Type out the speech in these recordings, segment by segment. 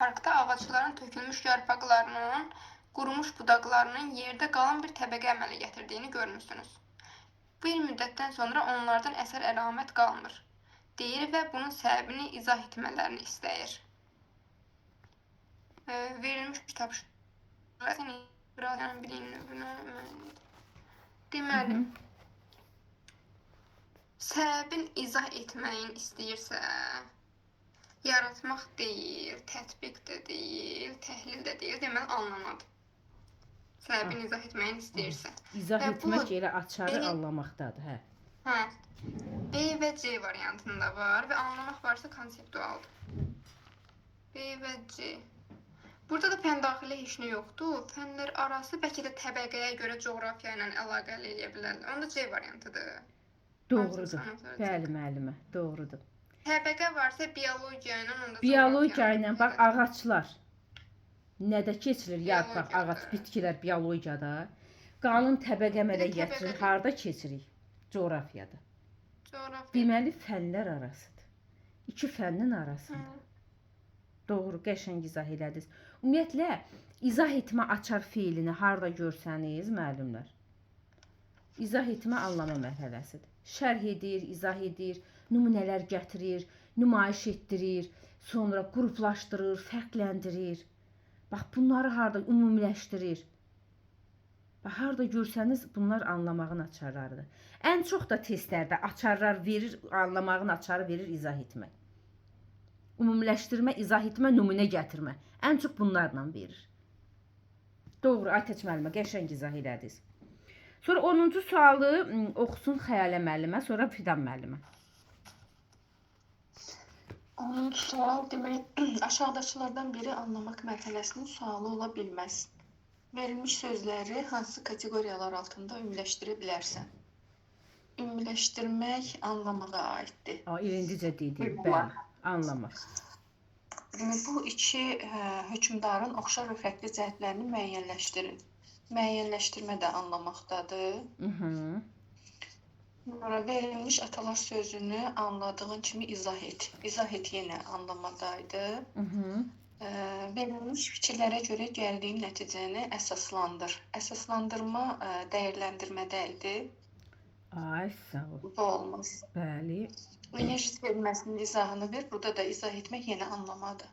parkda ağacların tökülmüş yarpaqlarının, qurumuş budaqlarının yerdə qalan bir təbəqə əmələ gətirdiyini görmüsünüz. Bir müddətdən sonra onlardan əsər əlamət qalmır, deyir və bunun səbəbini izah etmələrini istəyir. Verilmiş bir tapşırıq deməli, səbəbin izah etməyin istəyirsə, yaratmaq deyil, tətbiq də deyil, təhlil də deyil, deməli anlamadır. Səbəbin izah etməyin istəyirsə. İzah etmək elə açarı anlamaqdadır, hə. Hə. B və C variantında var və anlamaq varsa konseptualdır. B və C. Burada da fən daxili heç nə yoxdur. Fənlər arası bəlkə də təbəqəyə görə coğrafiya ilə əlaqəli eləyə bilərlər. Onda C variantıdır. Doğrudur. Bəli, müəllimə, doğrudur. Təbəqə varsa biologiya ilə, onda biologiya ilə, bax, ağaclar. Nədə keçirir yarpaq, ağac, bitkilər biologiyada? Qalın təbəqə əmələ gətirir, harda keçirik? Coğrafiyada. Deməli, fənlər arasıdır. İki fənnin arasında. Doğru, qəşəng izah elədiniz. Ümumiyyətlə, izah etmə açar fiilini harda görsəniz, müəllimlər? İzah etmə anlama mərhələsidir. Şərh edir, izah edir, nümunələr gətirir, nümayiş etdirir, sonra qruplaşdırır, fərqləndirir. Bax, bunları harda ümumiləşdirir. Bax, harda görsəniz, bunlar anlamağın açarlarıdır. Ən çox da testlərdə açarlar verir, anlamağın açarı verir izah etmək. Ümumiləşdirmə, izah etmə, nümunə gətirmə. Ən çox bunlarla verir. Doğru, Aytaç müəllimə, qəşəng izah elədiniz. Sonra 10-cu sualı oxusun Xəyalə müəllimə, sonra Fidan müəllimə. 10-cu sual demək, aşağıdakılardan biri anlamaq mərhələsinin sualı ola bilməz. Verilmiş sözləri hansı kateqoriyalar altında ümumiləşdirə bilərsən? Ümumiləşdirmək anlamağa aiddir. İrindicə dedik, bəli, anlamaq. Bu iki hökmdarın oxşar və fərqli cəhətlərini müəyyənləşdirin. Müəyyənləşdirmə də anlamaqdadır. Sonra verilmiş atalar sözünü anladığın kimi izah et. İzah et yenə anlamadaydı. Verilmiş fikirlərə görə gəldiyin nəticəni əsaslandır. Əsaslandırma dəyərləndirmədə idi. Ay, sağ ol. Bu olmaz. Bəli. Enerji verilməsinin izahını ver. Burada da izah etmək yenə anlamadır.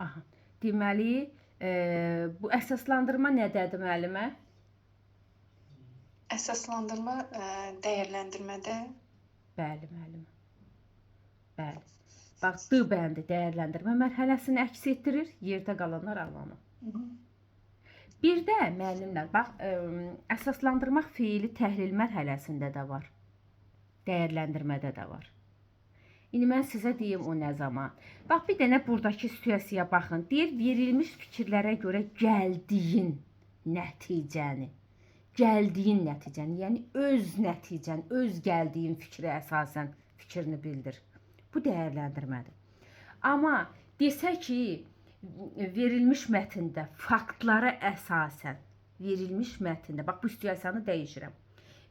Aha. Deməli, bu əsaslandırma nədədir müəllimə? Əsaslandırma dəyərləndirmədə. Bəli, müəllimə. Bəli. Bax, D bəndi dəyərləndirmə mərhələsini əks etdirir, yerdə qalanlar anlamı. Bir də müəllimlər, bax, əsaslandırmaq feili təhlil mərhələsində də var. Dəyərləndirmədə də var. İndi mən sizə deyim o nə zaman. Bax, bir dənə buradakı situasiyaya baxın. Deyir, verilmiş fikirlərə görə gəldiyin nəticəni. Gəldiyin nəticəni, yəni öz nəticən, öz gəldiyin fikrə əsasən fikrini bildir. Bu dəyərləndirmədir. Amma desə ki, verilmiş mətndə faktlara əsasən, verilmiş mətndə, bax bu situasiyanı dəyişirəm.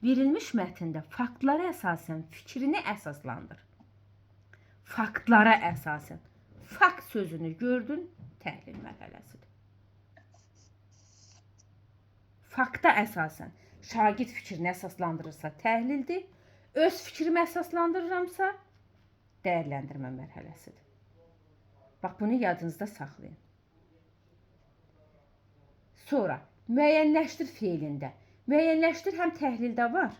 Verilmiş mətndə faktlara əsasən fikrini əsaslandır. Faktlara əsasən. Fakt sözünü gördün, təhlil mərhələsidir. Fakta əsasən şagird fikrini əsaslandırırsa təhlildir, öz fikrimi əsaslandırıramsa dəyərləndirmə mərhələsidir. Bax, bunu yadınızda saxlayın. Sonra, müəyyənləşdir feilində. Müəyyənləşdir həm təhlildə var,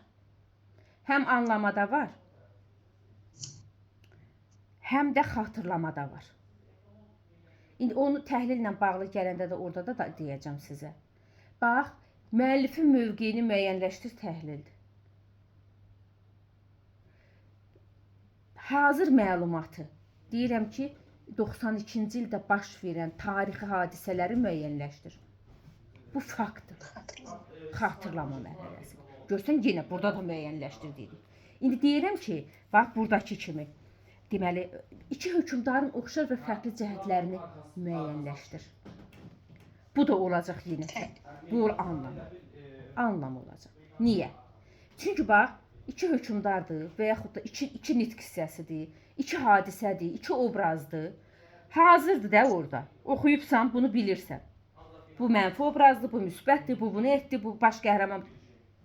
həm anlamada var, həm də xatırlamada var. İndi onu təhlillə bağlı gələndə də orada da deyəcəm sizə. Bax, müəllifin mövqeyini müəyyənləşdir təhlildir. Hazır məlumatı, deyirəm ki, 92-ci ildə baş verən tarixi hadisələri müəyyənləşdir. Bu faktdır. Xatırlama mərhələsi. Görsən, yenə burada da müəyyənləşdir dedik. İndi deyirəm ki, bax, buradakı kimi, deməli, iki hökmdarın oxşar və fərqli cəhətlərini müəyyənləşdir. Bu da olacaq yenə. Bu anlam. Anlam olacaq. Niyə? Çünki bax, iki hökmdardır və yaxud da iki nitq hissəsidir, iki hadisədir, iki obrazdır. Hazırdır da orada. Oxuyubsan, bunu bilirsən. Bu mənfi obrazdır, bu müsbətdir, bu bunu etdi, bu baş qəhrəman.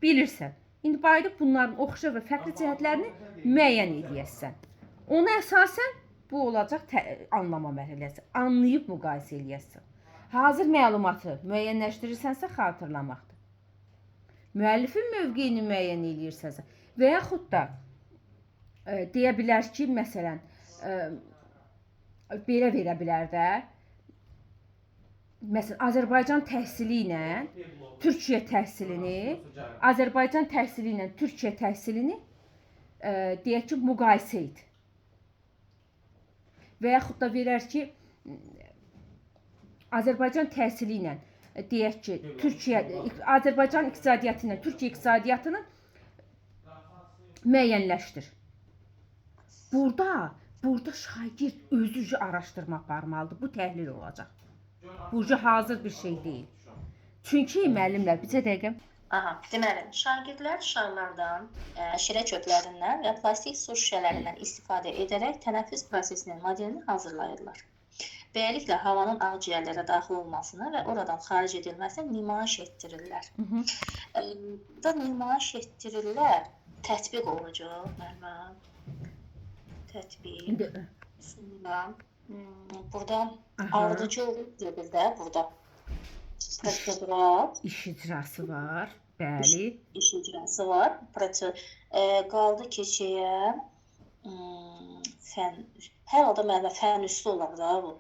Bilirsən. İndi bayırıb bunların oxşar və fərqli cəhətlərini müəyyən edəsən. Ona əsasən bu olacaq anlama mərhələsi. Anlayıb müqayisə eləyəsən. Hazır məlumatı müəyyənləşdirirsənsə xatırlamaqdır. Müəllifin mövqeyini müəyyən eləyirsənsə və yaxud da deyə bilər ki, məsələn, belə verə bilər də, məsələn, Azərbaycan təhsili ilə Türkiyə təhsilini, Azərbaycan təhsili ilə Türkiyə təhsilini deyək ki, müqayisə et. Və yaxud da verər ki, Azərbaycan təhsili ilə deyək ki, Azərbaycan iqtisadiyyatı ilə Türkiyə iqtisadiyyatını müəyyənləşdir. Burada şagird özü araşdırma aparmalıdır. Bu təhlil olacaq. Bu hazır bir şey deyil. Çünki müəllimlər, bizə dəqiqə. Deməli, şagirdlər şarlardan, şirə çöplərindən və plastik su şüşələrindən istifadə edərək tənəffüs prosesinin modelini hazırlayırlar. Beləliklə, havanın ağciyərlərə daxil olmasını və oradan xaric edilməsini nümayiş etdirirlər. Burada nümayiş etdirirlər, tətbiq olacaq, müəlliməm. Tətbiq. Sonra burada ardıcıl gedir də, burada. Prosedural. İş icrası var, bəli. İş icrası var. Qaldı keçəyə fən. Hər halda mənə fən üstü olar da bu.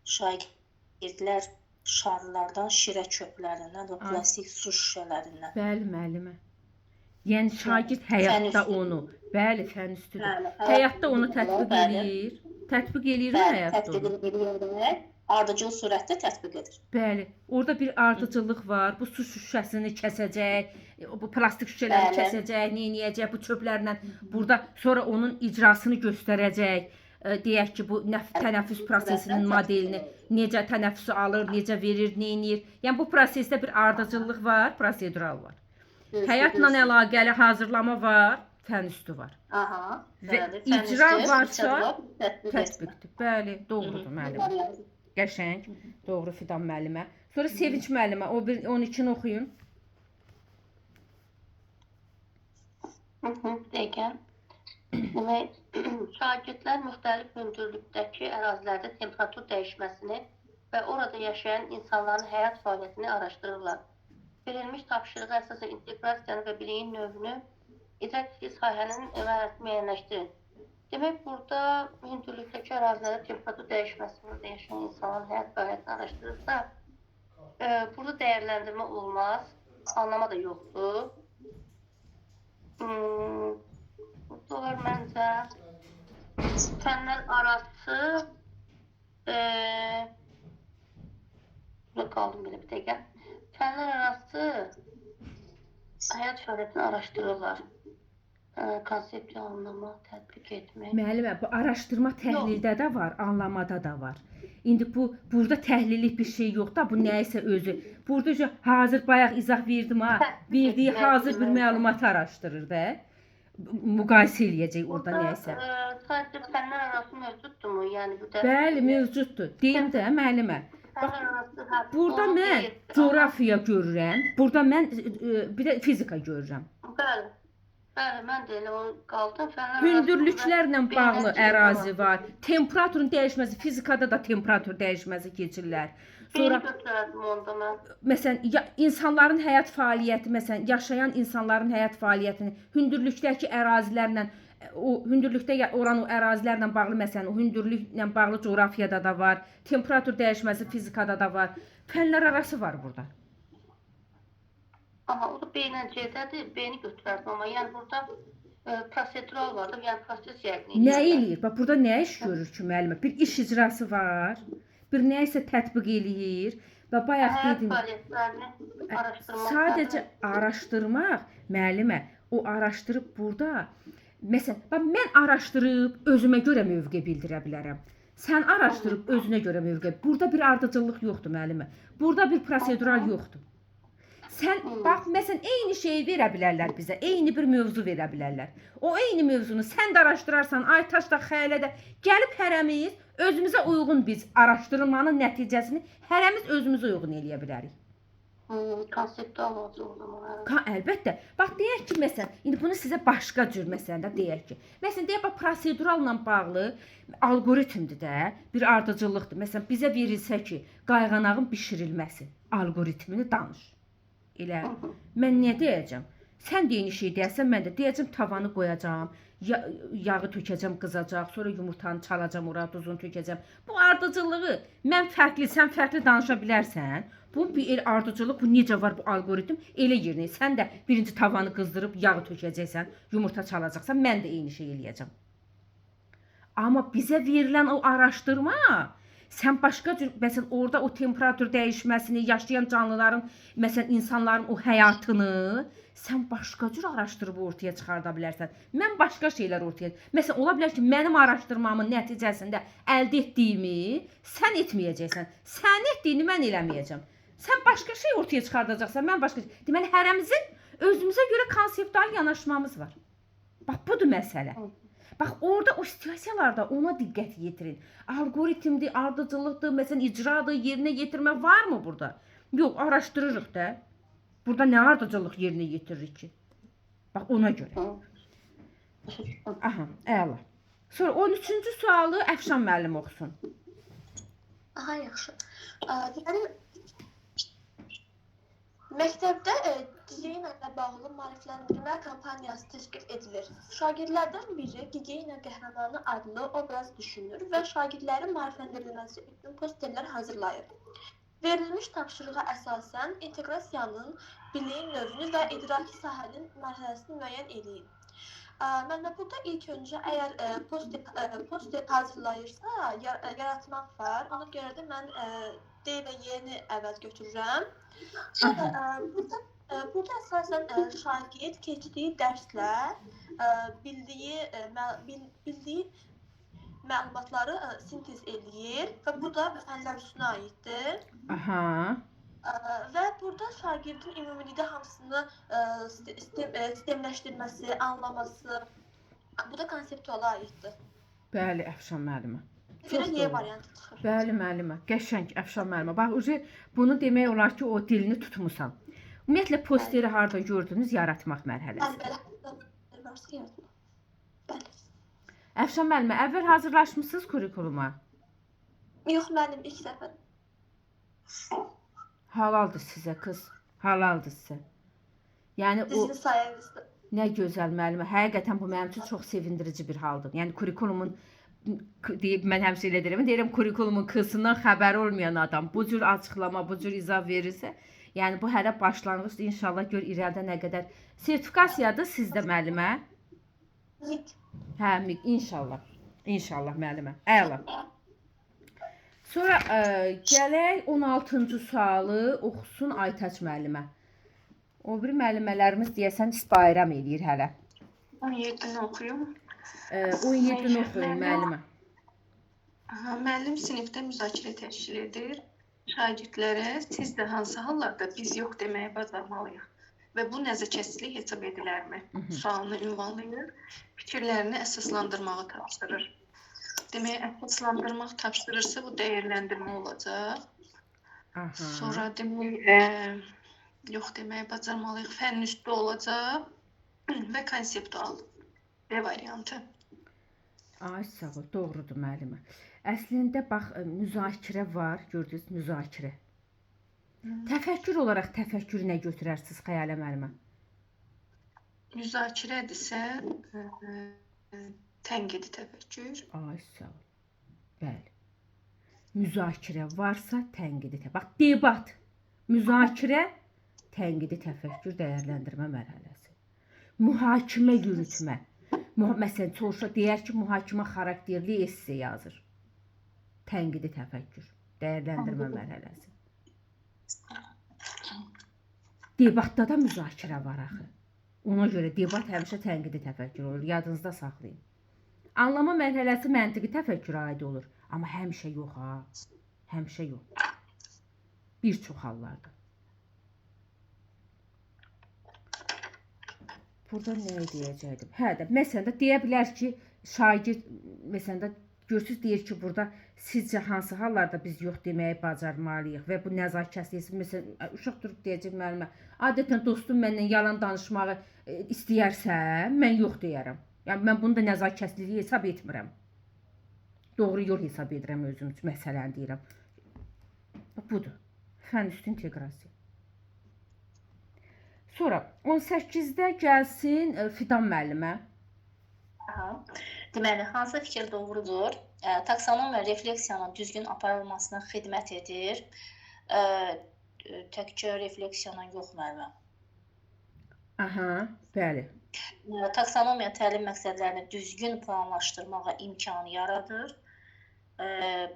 Şagirdlər şarlardan, şirə çöplərindən və plastik su şüşələrindən. Bəli, müəllimə. Yəni şagird həyatda onu, bəli, fən üstüdür. Həyatda onu tətbiq eləyir. Tətbiq eləyir həyatda onu. Tətbiq eləyir. Ardıcıl sürətdə tətbiq edir. Bəli, orada bir ardıcıllıq var. Bu su şüşəsini kəsəcək, bu plastik şüşələri kəsəcək, neyniyəcək, bu çöplərlə burada sonra onun icrasını göstərəcək. Deyək ki, bu tənəffüs prosesinin modelini necə tənəffüsü alır, necə verir, neyniyir. Yəni bu prosesdə bir ardıcıllıq var, prosedural var. Həyatla əlaqəli hazırlama var, fən üstü var. Və icra varsa tətbiqdir. Bəli, doğrudur müəllimə. Qəşəng, doğru Fidan müəllimə. Sonra Sevinç müəllimə, o 12-ni oxuyun. Dəqiqə. Demək, şagirdlər müxtəlif hündürlükdəki ərazilərdə temperatur dəyişməsini və orada yaşayan insanların həyat fəaliyyətini araşdırırlar. Verilmiş tapşırığa əsasən inteqrasiyanı və biliyin növünü idrak etdiyi sahənin müəyyənləşdirin. Demək, burada hündürlükdəki ərazilərdə temperatur dəyişməsi, burada yaşayan insanların həyat fəaliyyətini araşdırırsa, burada dəyərləndirmə olmaz, anlama da yoxdur. Burada var məncə fənlər arası, burada qaldım belə bir dəqiqə. Fənlər arası həyat fəaliyyətini araşdırırlar. Konsepsiya anlama, tətbiq etmək. Müəllimə, bu araşdırma təhlildə də var, anlamada da var. İndi burada təhlillik bir şey yox da, bu nəyisə özü. Burada hazır bayaq izah verdim ha, verdiyi hazır bir məlumatı araşdırır da. Müqayisə eləyəcək orada nəyisə. Sadəcə fənlər arası mövcuddurmu? Yəni bu da Bəli, mövcuddur. Deyim də müəllimə. Burada mən coğrafiya görürəm, burada mən bir də fizika görürəm. Bəli. Bəli, mən də elə o qaldım. Hündürlüklərlə bağlı ərazi var. Temperaturun dəyişməsi, fizikada da temperatur dəyişməsi keçirlər. Sonra məsələn, insanların həyat fəaliyyəti, məsələn, yaşayan insanların həyat fəaliyyətini hündürlükdəki ərazilərlə, o hündürlükdə olan o ərazilərlə bağlı, məsələn, o hündürlüklə bağlı coğrafiyada da var. Temperatur dəyişməsi fizikada da var. Fənlər arası var burada. Aha, o da beynəcədədir, beyni götürərdim, amma yəni burada prosedural vardır, yəni proses yəqin. Nə eləyir? Bax, burada nə iş görür ki, müəllimə? Bir iş icrası var, bir nə isə tətbiq eləyir və bayaq dedim. Sadəcə araşdırmaq, müəllimə, o araşdırıb burada, məsələn, mən araşdırıb özümə görə mövqe bildirə bilərəm. Sən araşdırıb özünə görə mövqe. Burada bir ardıcıllıq yoxdur, müəllimə. Burada bir prosedural yoxdur. Sən bax məsələn eyni şeyi verə bilərlər bizə. Eyni bir mövzu verə bilərlər. O eyni mövzunu sən də araşdırarsan, Aytaş da, Xəyalə də gəlib hərəmiz özümüzə uyğun biz araşdırmanın nəticəsini hərəmiz özümüzə uyğun eləyə bilərik. Konseptual olacaq o zaman. Əlbəttə. Bax deyək ki, məsələn, indi bunu sizə başqa cür məsələn də deyək ki. Məsələn, deyək bax proseduralla bağlı alqoritmdir də, bir ardıcıllıqdır. Məsələn, bizə verilsə ki, qayğanağın bişirilməsi alqoritmini danış. Elə mən nə deyəcəm? Sən deyən şey deyəsən, mən də deyəcəm tavanı qoyacağam, yağı tökəcəm, qızacaq, sonra yumurtanı çalacağam, ora duzunu tökəcəm. Bu ardıcıllığı mən fərqli, sən fərqli danışa bilərsən. Bu bir ardıcıllıq, bu necə var bu alqoritm? Elə yerinə sən də birinci tavanı qızdırıb yağı tökəcəksən, yumurta çalacaqsan, mən də eyni şey eləyəcəm. Amma bizə verilən o araşdırma, sən başqa cür, məsələn, orada o temperatur dəyişməsini, yaşayan canlıların, məsələn, insanların o həyatını sən başqa cür araşdırıb ortaya çıxarda bilərsən. Mən başqa şeylər ortaya... Məsələn, ola bilər ki, mənim araşdırmamın nəticəsində əldə etdiyimi sən etməyəcəksən. Sən etdiyini mən eləməyəcəm. Sən başqa şey ortaya çıxardacaqsan, mən başqa şey. Deməli, hərəmizin özümüzə görə konseptual yanaşmamız var. Bax, budur məsələ. Bax, orada o situasiyalarda ona diqqət yetirin. Alqoritmdir, ardıcıllıqdır, məsələn, icradır, yerinə yetirmə varmı burada? Yox, araşdırırıq da. Burada nə ardıcıllıq yerinə yetiririk ki? Bax, ona görə. Aha, əla. Sonra 13-cü sualı Əfşan müəllim oxusun. Aha, yaxşı. Deməli, məktəbdə gigiyena ilə bağlı maarifləndirmə kampaniyası təşkil edilir. Şagirdlərdən biri gigiyena qəhrəmanı adlı obraz düşünür və şagirdlərin maarifləndirilməsi üçün posterlər hazırlayır. Verilmiş tapşırığa əsasən inteqrasiyanın biliyin növünü və idraki sahənin mərhələsini müəyyən edin. Mən də burada ilk öncə əgər poster hazırlayırsa yaratmaq var. Ona görə də mən D və Y-ni əvvəl götürürəm. Burada əsasən şagird keçdiyi dərslər bildiyi məlumatları sintez eləyir və bu da fənlər üstünə aiddir. Aha. Və burada şagirdin ümumilikdə hamısını sistemləşdirməsi, anlaması, bu da konseptuala aiddir. Bəli, Əfşan müəllimə. Görə Y variantı çıxır. Bəli, müəllimə. Qəşəng Əfşan müəllimə. Bax, bunu demək olar ki, o dilini tutmusan. Ümumiyyətlə posteri harda gördünüz yaratmaq mərhələsi. Bəli. Əfşan müəllimə, əvvəl hazırlaşmısınız kurikuluma? Yox, mənim ilk dəfə. Halaldır sizə qız, halaldır sizə. Yəni o Sizin sayənizdə. nə gözəl müəllimə. Həqiqətən bu mənim üçün çox sevindirici bir haldır. Yəni kurikulumun deyib mən həmişə elə deyirəm kurikulumun qısından xəbəri olmayan adam bu cür açıqlama, bu cür izah verirsə, yəni bu hələ başlanğıcdır. İnşallah gör irəlidə nə qədər sertifikasiyadır sizdə müəllimə. Hə, inşallah. İnşallah müəllimə. Əla. Sonra gələk 16-cı sualı oxusun Aytaç müəllimə. O bir müəllimələrimiz deyəsən bayram eləyir hələ. 17-ni oxuyum. 17-ni oxuyun müəllimə. Müəllim sinifdə müzakirə təşkil edir. Şagirdlərə siz də hansı hallarda biz yox deməyi bacarmalıyıq və bu nəzakətsizlik hesab edilərmi? Sualını ünvanlayır, fikirlərini əsaslandırmağı tapşırır. Demək, əsaslandırmaq tapşırırsa bu dəyərləndirmə olacaq. Sonra demək, yox deməyi bacarmalıyıq, fənn üstü olacaq və konseptual B variantı. Ay sağ ol, doğrudur müəllimə. Əslində bax müzakirə var, gördünüz müzakirə. Təfəkkür olaraq təfəkkürü nə götürərsiniz Xəyalə müəllimə? Müzakirədirsə tənqidi təfəkkür. Ay sağ ol. Bəli. Müzakirə varsa tənqidi təfəkkür. Bax debat, müzakirə, tənqidi təfəkkür, dəyərləndirmə mərhələsi. Mühakimə yürütmə. Məsələn, soruşa deyər ki, mühakimə xarakterli esse yazır. Tənqidi təfəkkür, dəyərləndirmə mərhələsi. Debatda da müzakirə var axı. Ona görə debat həmişə tənqidi təfəkkür olur, yadınızda saxlayın. Anlama mərhələsi məntiqi təfəkkürə aid olur, amma həmişə yox ha. Həmişə yox. Bir çox hallarda. Burada nə deyəcəkdim? Hə də, məsələn də deyə bilər ki, şagird məsələn də görürsüz deyir ki, burada sizcə hansı hallarda biz yox deməyi bacarmalıyıq və bu nəzakətsizlik, məsələn, uşaq durub deyəcək müəllimə, adətən dostum məndən yalan danışmağı istəyərsə, mən yox deyərəm. Yəni mən bunu da nəzakətsizliyi hesab etmirəm. Doğru yol hesab edirəm özüm üçün, məsələni deyirəm. Budur. Fənn üstü inteqrasiya. Sonra 18-də gəlsin Fidan müəllimə. Aha. Deməli, hansı fikir doğrudur? Taksonomiya refleksiyanın düzgün aparılmasına xidmət edir. Təkcə refleksiyanın yox müəllimə. Aha, bəli. Taksonomiya təlim məqsədlərini düzgün planlaşdırmağa imkan yaradır.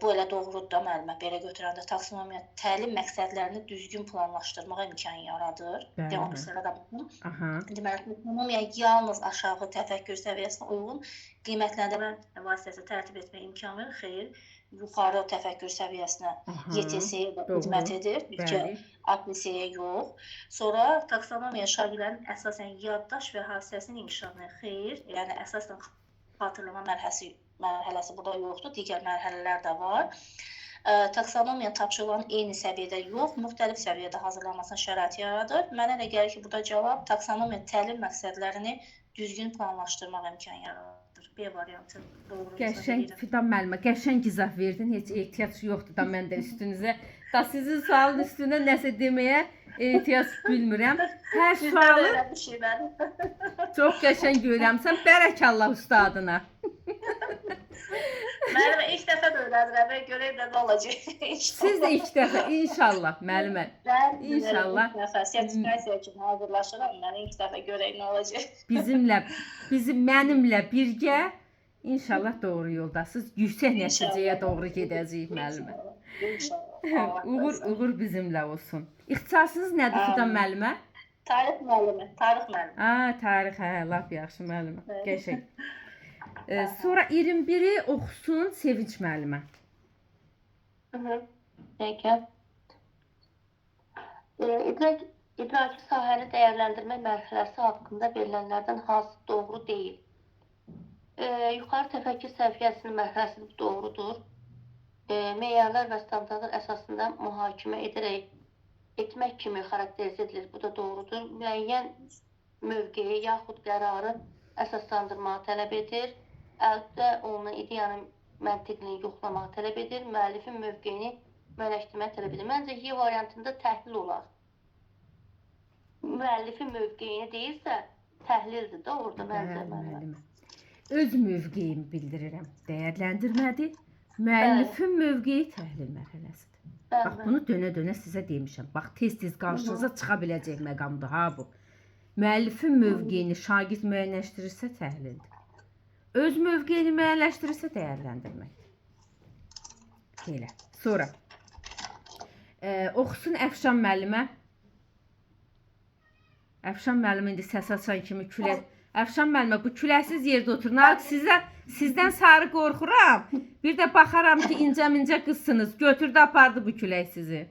Bu elə doğrudur da müəllimə, belə götürəndə taksonomiya təlim məqsədlərini düzgün planlaşdırmağa imkan yaradır. Bəli. Devam sırada baxın. Aha. Deməli, taksonomiya yalnız aşağı təfəkkür səviyyəsinə uyğun qiymətləndirmə vasitəsilə tərtib etməyə imkan verir. Xeyr, yuxarı təfəkkür səviyyəsinə YTS-yə də xidmət edir. Bəli. APS-yə yox. Sonra taksonomiya şagirdlərin əsasən yaddaş və hafizəsinin inkişafına xeyr, yəni əsasən xatırlama mərhələsi burada yoxdur, digər mərhələlər də var. Taksonomiya tapşırıqların eyni səviyyədə yox, müxtəlif səviyyədə hazırlanmasına şərait yaradır. Mənə elə gəlir ki, burada cavab taksonomiya təlim məqsədlərini düzgün planlaşdırmaq imkan yaradır. B variantı doğru. Qəşəng Fidan müəllimə, qəşəng izah verdin. Heç ehtiyac yoxdur da mən də üstünüzə. Da sizin sualın üstünə nəsə deməyə ehtiyac bilmirəm. Hər sualı çox qəşəng öyrənmisən. Bərəkallah ustadına. Müəllimə, ilk dəfə də öyrənirəm, görək də nə olacaq. Siz də ilk dəfə, inşallah müəllimə. İnşallah. İlk dəfə sertifikasiya kimi hazırlaşıram, mən ilk dəfə görək nə olacaq. Mənimlə birgə inşallah doğru yoldasınız. Yüksək nəticəyə doğru gedəcəyik müəllimə. İnşallah. Uğur bizimlə olsun. İxtisasınız nədir Fidan müəllimə? Tarix müəllimi, tarix müəllimi. Tarix, hə, lap yaxşı müəllimə. Qəşəng. Sonra 21-i oxusun Sevinç müəllimə. Peki. İdraki sahəni dəyərləndirmə mərhələsi haqqında verilənlərdən hansı doğru deyil? Yuxarı təfəkkür səviyyəsinin mərhələsi doğrudur. Meyarlar və standartlar əsasında mühakimə etmək kimi xarakterizə edilir. Bu da doğrudur. Müəyyən mövqeyi yaxud qərarı əsaslandırmağı tələb edir. Əldə olunan ideyanın məntiqini yoxlamağı tələb edir. Müəllifin mövqeyini müəyyənləşdirməyi tələb edir. Məncə Y variantında təhlil olar. Müəllifin mövqeyini deyilsə, təhlildir də orada məncə müəllimə. Öz mövqeyimi bildirirəm. Dəyərləndirmədir. Müəllifin mövqeyi təhlil mərhələsidir. Bax, bunu dönə-dönə sizə demişəm. Bax, tez-tez qarşınıza çıxa biləcək məqamdır ha bu. Müəllifin mövqeyini şagird müəyyənləşdirirsə təhlildir. Öz mövqeyini müəyyənləşdirirsə dəyərləndirməkdir. Belə. Sonra oxusun Əfşan müəllimə. Əfşan müəllimə indi səs açan kimi külək. Əfşan müəllimə, bu küləksiz yerdə oturun. Sizdən sarı qorxuram. Bir də baxaram ki, incə-mincə qızsınız. Götürdü, apardı bu külək sizi.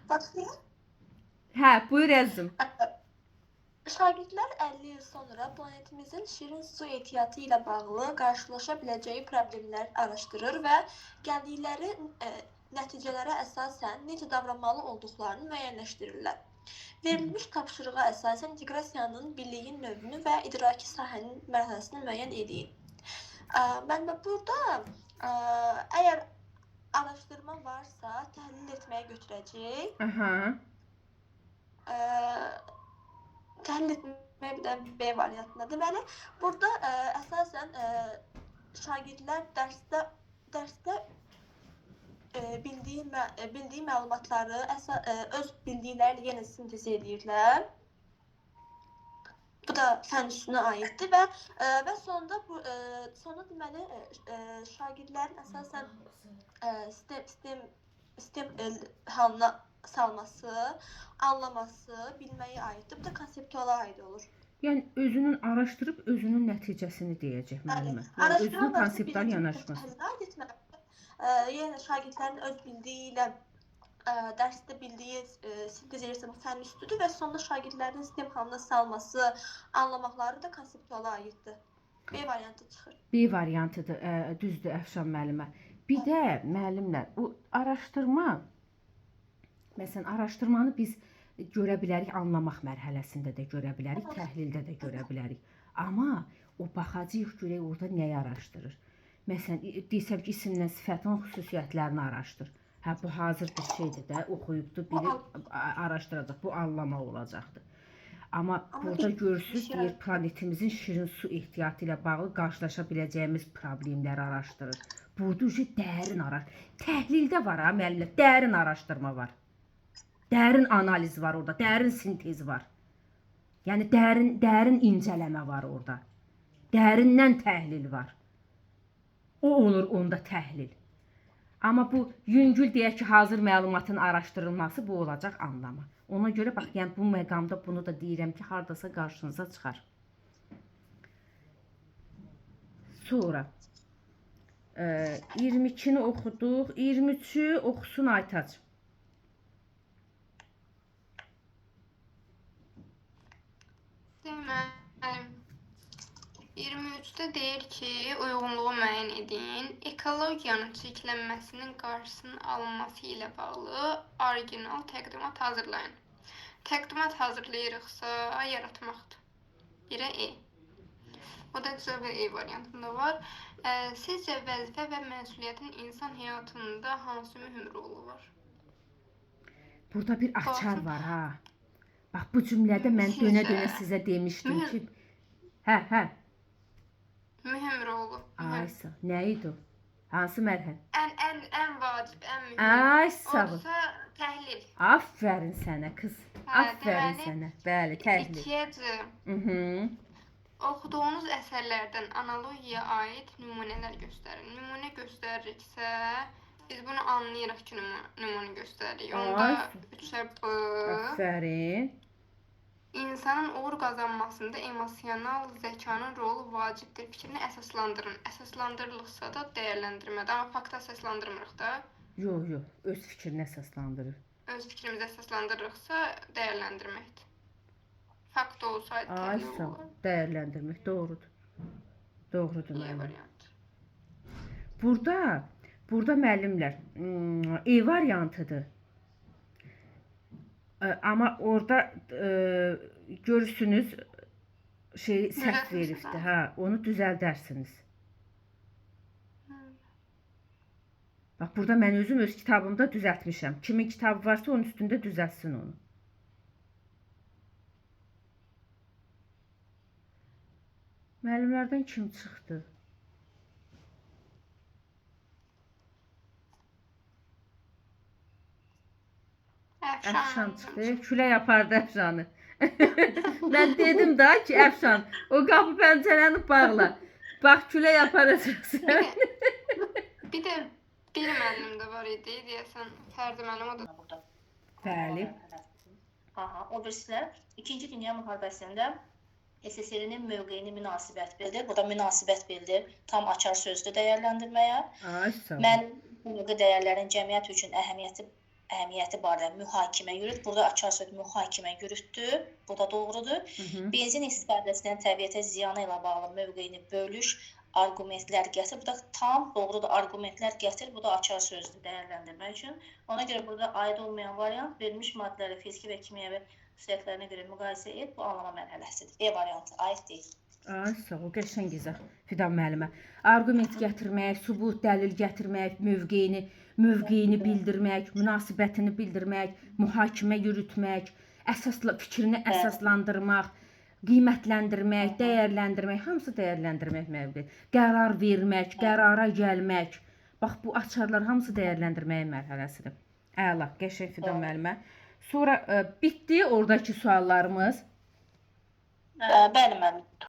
Başlayaq. Hə, buyur əzizim. Şagirdlər 50 il sonra planetimizin şirin su ehtiyatı ilə bağlı qarşılaşa biləcəyi problemlər araşdırır və gəldikləri nəticələrə əsasən necə davranmalı olduqlarını müəyyənləşdirirlər. Verilmiş tapşırığa əsasən inteqrasiyanın birliyin növünü və idraki sahənin mərhələsini müəyyən edin. Mən burada əgər araşdırma varsa təhlil etməyə götürəcək. Təhlil etməyə bir də B variantında. Deməli, burada əsasən şagirdlər dərsdə bildiyi məlumatları öz bildikləri yenə sintez edirlər. Bu da fənn üstünə aiddir və sonda deməli şagirdlərin əsasən sistem halına salması, anlaması, bilməyə aiddir. Bu da konseptuala aid olur. Yəni özünün araşdırıb özünün nəticəsini deyəcək müəllimə. Yəni özünün konseptual yanaşması. Yəni şagirdlərin öz bildiyi ilə dərsdə bildiyi sintezləşdirmə fənn üstüdür və sonda şagirdlərin sistem halına salması, anlamaqları da konseptuala aiddir. B variantı çıxır. B variantıdır. Düzdür Əfşan müəllimə. Bir də müəllimlər, o araşdırma, məsələn, araşdırmanı biz görə bilərik, anlamaq mərhələsində də görə bilərik, təhlildə də görə bilərik. Amma o baxacağıq görək orada nəyi araşdırır. Məsələn, desəm ki, isimlə sifətin xüsusiyyətlərini araşdır. Hə, bu hazır bir şeydir də, oxuyubdur, bilib araşdıracaq, bu anlama olacaqdır. Amma burada görürsünüz, deyir, planetimizin şirin su ehtiyatı ilə bağlı qarşılaşa biləcəyimiz problemləri araşdırır. Burada dərin təhlildə var ha, müəllimlər, dərin araşdırma var. Dərin analiz var orada, dərin sintez var. Yəni dərin incələmə var orada. Dərindən təhlil var. O olur onda təhlil. Amma bu yüngül deyək ki, hazır məlumatın araşdırılması bu olacaq anlama. Ona görə bax, yəni bu məqamda bunu da deyirəm ki, hardasa qarşınıza çıxar. Sonra 22-ni oxuduq, 23-ü oxusun Aytac. Deməli, 23-də deyir ki, uyğunluğu müəyyən edin. Ekologiyanın çirklənməsinin qarşısının alınması ilə bağlı orijinal təqdimat hazırlayın. Təqdimat hazırlayırıqsa yaratmaqdır. Birə E. O da cavabı E variantında var. Sizcə vəzifə və məsuliyyətin insan həyatında hansı mühüm rolu var? Burada bir açar var ha. Bax bu cümlədə mən dönə-dönə sizə demişdim ki, hə. Mühüm rolu. Aysa, nə idi o? Hansı mərhələ? Ən vacib, ən mühüm. Ay, sağ ol. Olsa təhlil. Aferin sənə qız. Aferin deməli, sənə. Bəli, təhlil. İkincisi, oxuduğunuz əsərlərdən analogiyaya aid nümunələr göstərin. Nümunə göstəririksə, biz bunu anlayırıq ki, nümunə göstəririk. Onda 3-ə B. Aferin. İnsanın uğur qazanmasında emosional zəkanın rolu vacibdir fikrini əsaslandırın. Əsaslandırılıqsa da dəyərləndirmədə, amma fakta əsaslandırmırıq da. Yox, öz fikrini əsaslandırır. Öz fikrimizi əsaslandırırıqsa dəyərləndirməkdir. Fakt olsaydı Ay, təhlil sağ olar. ol. Dəyərləndirmək doğrudur. Doğrudur E müəllim. variantı. Burada müəllimlər, E variantıdır. Amma orada görürsünüz səhv veribdir. Hə, onu düzəldərsiniz. Bax, burada mən özüm öz kitabımda düzəltmişəm. Kimin kitabı varsa onun üstündə düzəltsin onu. Müəllimlərdən kim çıxdı? Əfşan çıxdı. Külək apardı Əfşanı. Mən dedim da ki, Əfşan, o qapı pəncərəni bağla. Bax, külək aparacaqsan. Bir də bir müəllim də var idi, deyəsən Fərdi müəllim o da. Burada. Bəli. Aha, o birisi 2-ci Dünya müharibəsində SSR-nin mövqeyini münasibət bildir. Bu da münasibət bildir. Tam açar sözdür dəyərləndirməyə. Ay, sağ ol. Mən bu dəyərlərin cəmiyyət üçün əhəmiyyəti barədə mühakimə yürüt. Burada açar söz mühakimə yürütdü. Bu da doğrudur. Benzin istifadəsinin təbiətə ziyanı ilə bağlı mövqeyini bölüş, arqumentlər gətir. Bu da tam doğrudur. Arqumentlər gətir. Bu da açar sözdür dəyərləndirmək üçün. Ona görə burada aid olmayan variant verilmiş maddələri fiziki və kimyəvi xüsusiyyətlərinə görə müqayisə et. Bu anlama mərhələsidir. E variantı aid deyil. Ay, sağ ol, qəşəng izah. Fidan müəllimə. Arqument gətirmək, sübut, dəlil gətirmək, mövqeyini bildirmək, münasibətini bildirmək, mühakimə yürütmək, fikrini əsaslandırmaq, qiymətləndirmək, dəyərləndirmək, hamısı dəyərləndirmək mövqeyi. Qərar vermək, qərara gəlmək. Bax, bu açarlar hamısı dəyərləndirməyin mərhələsidir. Əla, qəşəng Fidan müəllimə. Sonra bitdi oradakı suallarımız. Bəli, müəllim.